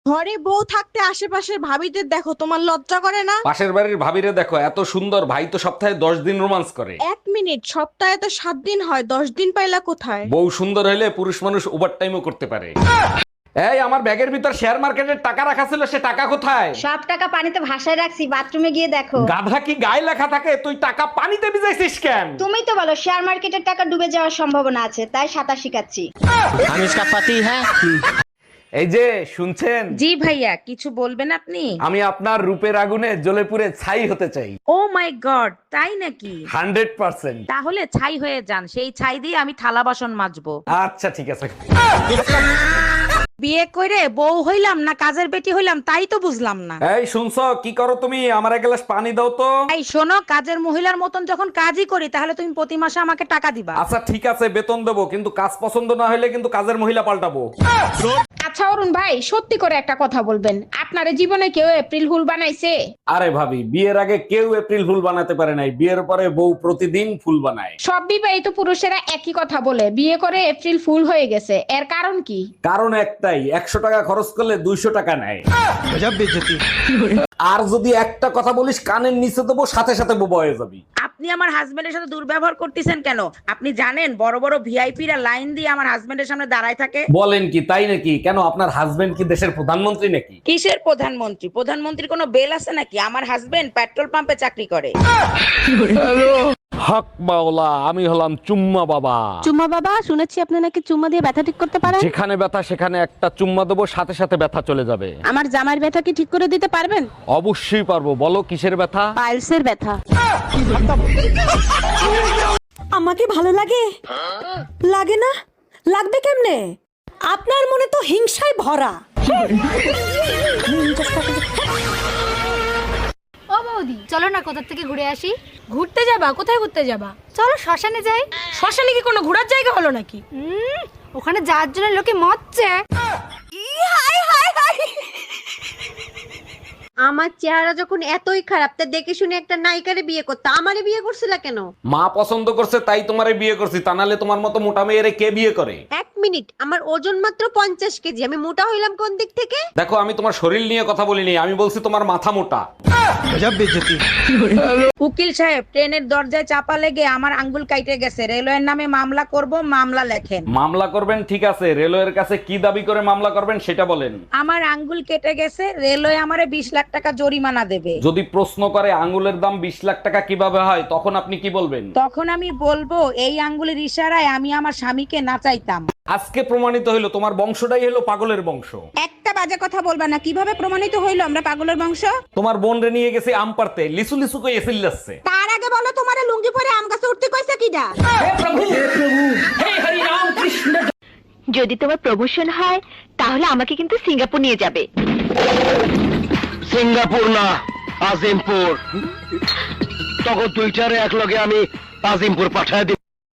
ঘরে বউ থাকতে আশেপাশের ভাবিদের দেখো, তোমার লজ্জা করে না? পাশের বাড়ির ভাবিরে দেখো, এত সুন্দর, ভাই তো সপ্তাহে 10 দিন রোমান্স করে। 1 মিনিট, সপ্তাহে তো 7 দিন হয়, 10 দিন পাইলা কোথায়? বউ সুন্দর হলে পুরুষ মানুষ ওভার টাইমও করতে পারে। এই আমার ব্যাগের ভিতর শেয়ার মার্কেটের টাকা রাখা ছিল, সে টাকা কোথায়? সব টাকা পানিতে ভাসায় রাখছি, বাথরুমে গিয়ে দেখো। গাধা কি গায়ে লেখা থাকে? তুই টাকা পানিতে ভিজাইছিস কেন? তুমি তো বলো শেয়ার মার্কেটের টাকা ডুবে যাওয়ার সম্ভাবনা আছে, তাই সাঁতার শিখাচ্ছি। हम इसका पति है। এই যে শুনছেন, জি ভাইয়া, কিছু বলবেন আপনি? আমি আপনার রূপের আগুনে জ্বলে পুড়ে ছাই হতে চাই। ও মাই গড, তাই নাকি? 100%। তাহলে ছাই হয়ে যান, সেই ছাই দিয়ে আমি থালা বাসন মাজবো। আচ্ছা ঠিক আছে। বিয়ে করে বউ হইলাম না কাজের বেটি হইলাম তাই তো বুঝলাম না। এই শুনছো, কি করো তুমি? আমার এক গ্লাস পানি দাও তো। এই শোনো, কাজের মহিলার মতন যখন কাজই করি তাহলে তুমি প্রতি মাসে আমাকে টাকা দিবা। আচ্ছা ঠিক আছে, বেতন দেবো, কিন্তু কাজ পছন্দ না হলে কিন্তু কাজের মহিলা পাল্টাবো। আচ্ছা অরুণ ভাই, সত্যি করে একটা কথা বলবেন, আপনার জীবনে কেউ এপ্রিল ফুল বানাইছে? আরে ভাবি, বিয়ের আগে কেউ এপ্রিল ফুল বানাতে পারে নাই, বিয়ের পরে বউ প্রতিদিন ফুল বানায়। সব বিবাহিত পুরুষেরা একই কথা বলে, বিয়ে করে এপ্রিল ফুল হয়ে গেছে, এর কারণ কি? কারণ একটাই, 100 টাকা খরচ করলে 200 টাকা নেয়। আর যদি একটা কথা বলিস কানের নিচে দেবো, সাথে সাথে বোবা হয়ে যাবি। আপনি আমার হাজবেন্ডের সাথে দুর্ব্যবহার করতেছেন কেন? আপনি জানেন বড় বড় ভিআইপিরা লাইন দিয়ে আমার হাজবেন্ডের সামনে দাঁড়ায় থাকে? বলেন কি, তাই নাকি? কেন, আপনার হাজবেন্ড কি দেশের প্রধানমন্ত্রী নাকি? কিসের প্রধানমন্ত্রী? প্রধানমন্ত্রীর কোনো বেল আছে নাকি? আমার হাজবেন্ড পেট্রোল পাম্পে চাকরি করে। হক মাওলা, আমি হলাম চুম্মা বাবা। চুম্মা বাবা, শুনেছি আপনি নাকি চুম্মা দিয়ে ব্যথা ঠিক করতে পারেন। যেখানে ব্যথা সেখানে একটা চুম্মা দেবো, সাথে সাথে ব্যথা চলে যাবে। আমার জামার ব্যথা কি ঠিক করে দিতে পারবেন? অবশ্যই পারবো। বলো কিসের ব্যথা? পাইলসের ব্যথা। আমাকে ভালো লাগে? লাগে না? লাগবে কেমনে? আপনার মনে তো হিংসায় ভরা। ও বৌদি, চলো না কোথা থেকে ঘুরে আসি। ঘুরতে যাবা? কোথায় ঘুরতে যাবা? চলো শ্মশানে যাই। শ্মশানে কি কোনো ঘোরার জায়গা হলো নাকি? ওখানে যাওয়ার জন্য লোকে মরছে। আমার চেহারা যখন এতই খারাপ, তা দেখে শুনে একটা নায়িকারে বিয়ে করতে আমারে বিয়ে করছিলা কেন? মা পছন্দ করছে তাই তোমারে বিয়ে করছি, তা নাহলে তোমার মতো মোটা মেয়েরে কে বিয়ে করে? 1 মিনিট, আমার ওজন মাত্র 50 কেজি, আমি মোটা হইলাম কোন দিক থেকে? দেখো, আমি তোমার শরীর নিয়ে কথা বলিনি, আমি বলছি তোমার মাথা মোটা। উকিল সাহেব, ট্রেনের দরজায় চাপা লেগে আমার আঙ্গুল কাইটে গেছে, রেলওয়ের নামে মামলা করব, মামলা লেখেন। মামলা করবেন, ঠিক আছে, রেলওয়ের কাছে কি দাবি করে মামলা করবেন সেটা বলেন। আমার আঙ্গুল কেটে গেছে, রেলওয়ে আমারে 20 লাখ টাকা জরিমানা দেবে। যদি প্রশ্ন করে আঙ্গুলের দাম 20 লাখ টাকা কিভাবে হয়, তখন আপনি কি বলবেন? তখন আমি বলবো, এই আঙ্গুলের ইশারায় আমি আমার স্বামীকে নাচাইতাম। আজকে প্রমাণিত হইলো তোমার বংশটাই হলো পাগলের বংশ। একটা বাজে কথা বলবা না। কিভাবে প্রমাণিত হইলো আমরা পাগলের বংশ? তোমার বোন রে নিয়ে গেছে আম পারতে, লিসু লিসু কই এসিল যাচ্ছে। তার আগে বলো, তোমারে লুঙ্গি পরে আম গাছে উঠতে কইছে কিডা? যদি তোমার প্রমোশন হয় তাহলে আমাকে কিন্তু সিঙ্গাপুর নিয়ে যাবে। সিঙ্গাপুর না, আজিমপুর। তখন দুইটারে এক লগে আমি আজিমপুর পাঠায় দিব।